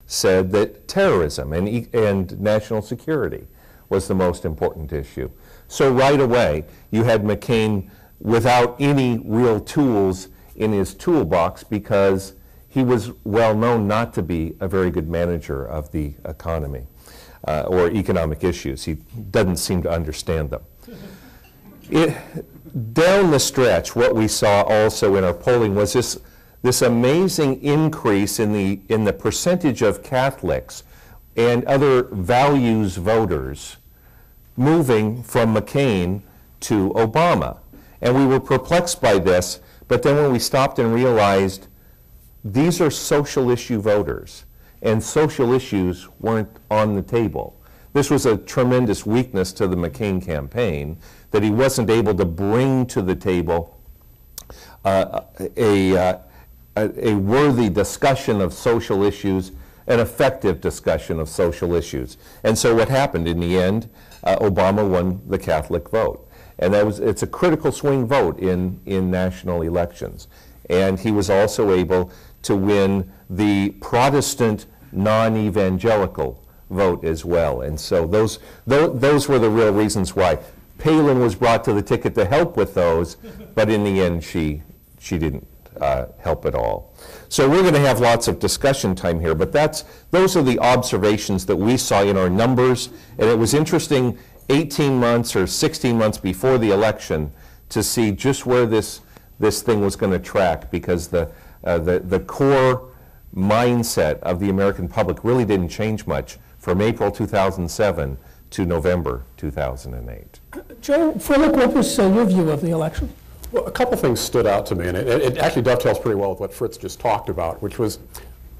said that terrorism and national security was the most important issue. So right away, you had McCain without any real tools in his toolbox because he was well known not to be a very good manager of the economy or economic issues. He doesn't seem to understand them. Down the stretch, what we saw also in our polling was this amazing increase in the percentage of Catholics and other values voters moving from McCain to Obama. And we were perplexed by this, but then when we stopped and realized these are social issue voters, and social issues weren't on the table. This was a tremendous weakness to the McCain campaign, that he wasn't able to bring to the table a worthy discussion of social issues, an effective discussion of social issues. And so what happened in the end, Obama won the Catholic vote. And it's a critical swing vote in national elections. And he was also able to win the Protestant non-evangelical vote as well. And so those were the real reasons why Palin was brought to the ticket to help with those, but in the end she didn't help at all. So we're going to have lots of discussion time here, but those are the observations that we saw in our numbers, and it was interesting 18 months or 16 months before the election to see just where this thing was going to track, because the core mindset of the American public really didn't change much from April 2007 to November 2008. Joe Frolik, what was your view of the election? Well, a couple things stood out to me, and it actually dovetails pretty well with what Fritz just talked about, which was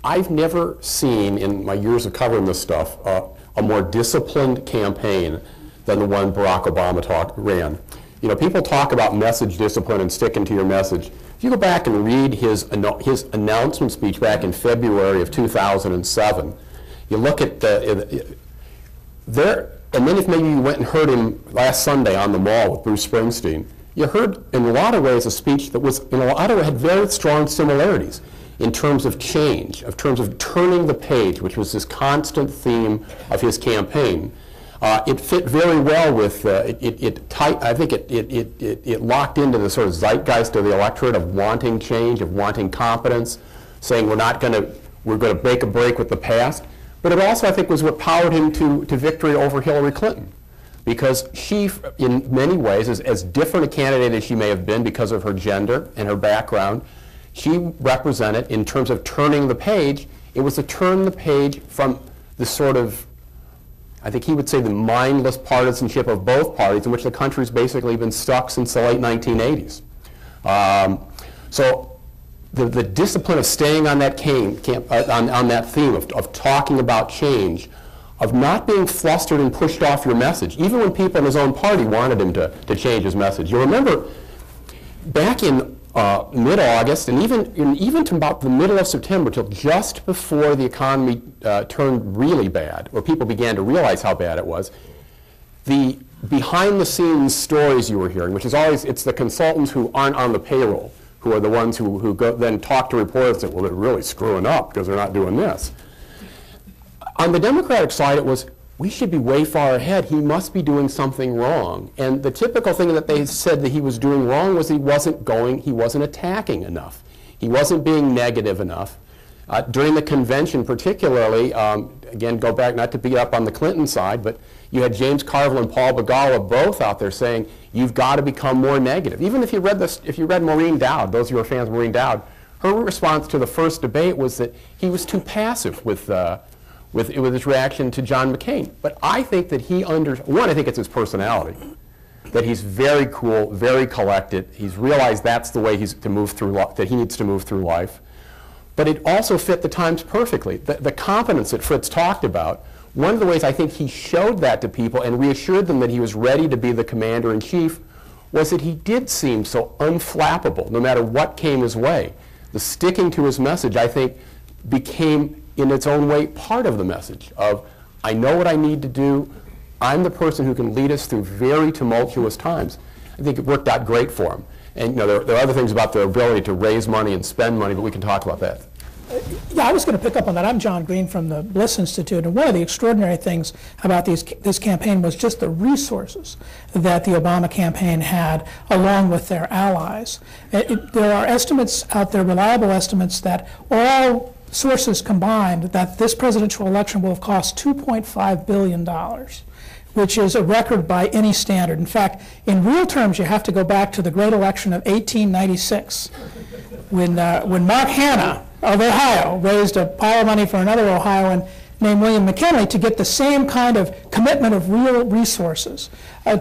I've never seen in my years of covering this stuff a more disciplined campaign than the one Barack Obama ran. You know, people talk about message discipline and sticking to your message. If you go back and read his announcement speech back in February of 2007, you look at there, and then if maybe you went and heard him last Sunday on the Mall with Bruce Springsteen, you heard in a lot of ways a speech that was, in a lot of ways, had very strong similarities in terms of change, in terms of turning the page, which was this constant theme of his campaign. It fit very well with, I think it locked into the sort of zeitgeist of the electorate of wanting change, of wanting competence, saying we're going to make a break with the past. But it also, I think, was what powered him to victory over Hillary Clinton. Because she, in many ways, as different a candidate as she may have been because of her gender and her background, she represented, in terms of turning the page, it was to turn the page from the sort of, I think he would say, the mindless partisanship of both parties in which the country's basically been stuck since the late 1980s. So the discipline of staying on that on that theme of talking about change, of not being flustered and pushed off your message, even when people in his own party wanted him to change his message. You'll remember back in mid-August and even to about the middle of September, till just before the economy turned really bad, or people began to realize how bad it was, the behind-the-scenes stories you were hearing, which is always, it's the consultants who aren't on the payroll, who are the ones who then talk to reporters and say, well, they're really screwing up because they're not doing this. On the Democratic side, it was, we should be way far ahead. He must be doing something wrong. And the typical thing that they said that he was doing wrong was he wasn't attacking enough. He wasn't being negative enough. During the convention particularly, again, go back, not to beat up on the Clinton side, but you had James Carville and Paul Begala both out there saying, you've got to become more negative. Even if you read Maureen Dowd, those of you who are fans of Maureen Dowd, her response to the first debate was that he was too passive with his reaction to John McCain. But I think that I think it's his personality, that he's very cool, very collected. He's realized that's the way that he needs to move through life. But it also fit the times perfectly. The confidence that Fritz talked about, one of the ways I think he showed that to people and reassured them that he was ready to be the commander-in-chief was that he did seem so unflappable, no matter what came his way. The sticking to his message, I think, became, in its own way, part of the message of, I know what I need to do. I'm the person who can lead us through very tumultuous times. I think it worked out great for him. And there are other things about their ability to raise money and spend money, but we can talk about that. Yeah, I was going to pick up on that. I'm John Green from the Bliss Institute, and one of the extraordinary things about this campaign was just the resources that the Obama campaign had along with their allies. There are estimates out there, reliable estimates, that all sources combined that this presidential election will have cost $2.5 billion, which is a record by any standard. In fact, in real terms, you have to go back to the great election of 1896, when Mark Hanna of Ohio raised a pile of money for another Ohioan named William McKinley to get the same kind of commitment of real resources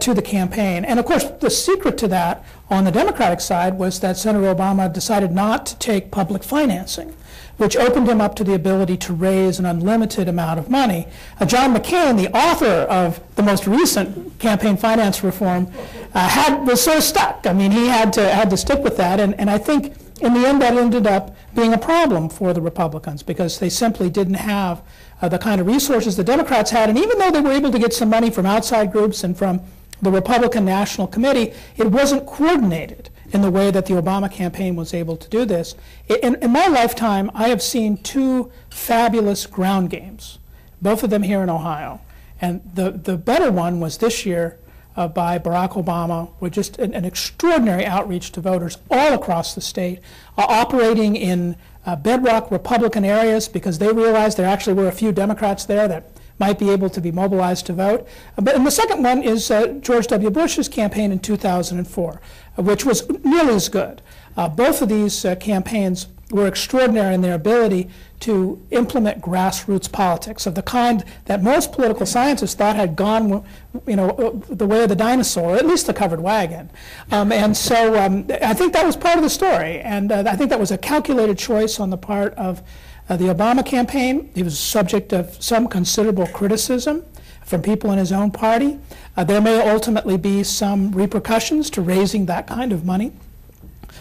to the campaign. And of course, the secret to that on the Democratic side was that Senator Obama decided not to take public financing, which opened him up to the ability to raise an unlimited amount of money. John McCain, the author of the most recent campaign finance reform, was so stuck. I mean, he had to stick with that, and I think in the end that ended up being a problem for the Republicans because they simply didn't have the kind of resources the Democrats had, and even though they were able to get some money from outside groups and from the Republican National Committee, it wasn't coordinated in the way that the Obama campaign was able to do this. In my lifetime, I have seen two fabulous ground games, both of them here in Ohio. And the better one was this year by Barack Obama, with just an extraordinary outreach to voters all across the state, operating in bedrock Republican areas because they realized there actually were a few Democrats there that might be able to be mobilized to vote. And the second one is George W. Bush's campaign in 2004, which was nearly as good. Both of these campaigns were extraordinary in their ability to implement grassroots politics of the kind that most political scientists thought had gone, the way of the dinosaur, or at least the covered wagon. And so I think that was part of the story, and I think that was a calculated choice on the part of the Obama campaign. He was subject of some considerable criticism from people in his own party. There may ultimately be some repercussions to raising that kind of money.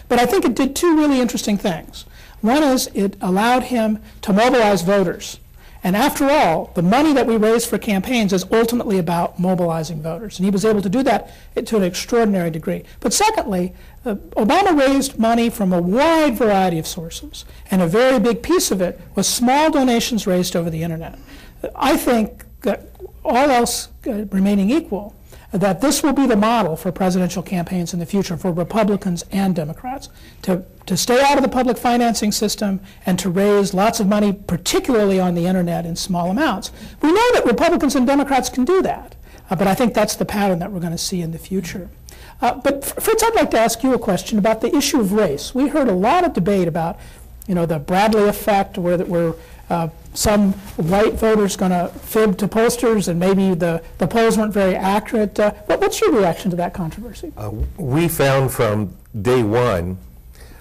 But I think it did two really interesting things. One is it allowed him to mobilize voters. And after all, the money that we raise for campaigns is ultimately about mobilizing voters. And he was able to do that to an extraordinary degree. But secondly, Obama raised money from a wide variety of sources. And a very big piece of it was small donations raised over the internet. I think that all else remaining equal, that this will be the model for presidential campaigns in the future for Republicans and Democrats, to stay out of the public financing system and to raise lots of money, particularly on the internet, in small amounts. We know that Republicans and Democrats can do that, but I think that's the pattern that we're going to see in the future. But Fritz, I'd like to ask you a question about the issue of race. We heard a lot of debate about, the Bradley effect, where some white voters going to fib to pollsters, and maybe the polls weren't very accurate. What's your reaction to that controversy? We found from day one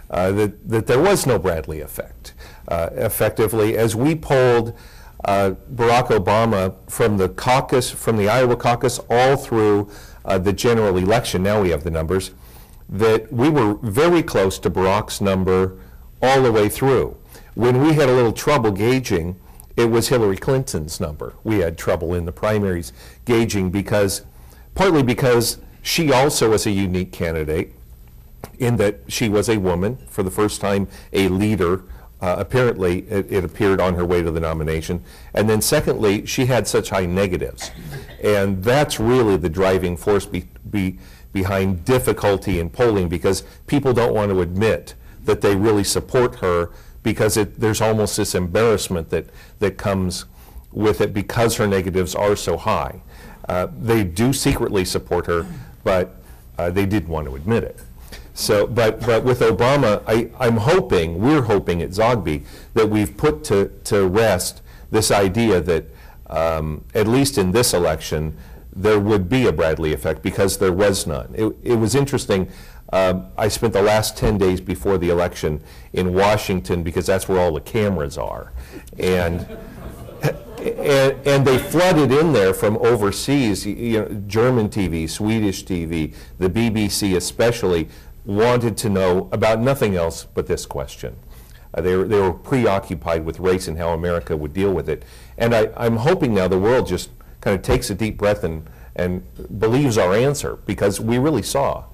that there was no Bradley effect. Effectively, as we polled Barack Obama from the Iowa caucus all through the general election, now we have the numbers, that we were very close to Barack's number all the way through. When we had a little trouble gauging, it was Hillary Clinton's number. We had trouble in the primaries gauging partly because she also was a unique candidate in that she was a woman, for the first time a leader. Apparently, it appeared on her way to the nomination. And then secondly, she had such high negatives. And that's really the driving force behind difficulty in polling, because people don't want to admit that they really support her, because there's almost this embarrassment that comes with it because her negatives are so high. They do secretly support her, but they didn't want to admit it. So, but with Obama, we're hoping at Zogby that we've put to rest this idea that at least in this election there would be a Bradley effect, because there was none. It was interesting. I spent the last 10 days before the election in Washington, because that's where all the cameras are. And they flooded in there from overseas, German TV, Swedish TV, the BBC especially, wanted to know about nothing else but this question. They were preoccupied with race and how America would deal with it. And I'm hoping now the world just kind of takes a deep breath and believes our answer, because we really saw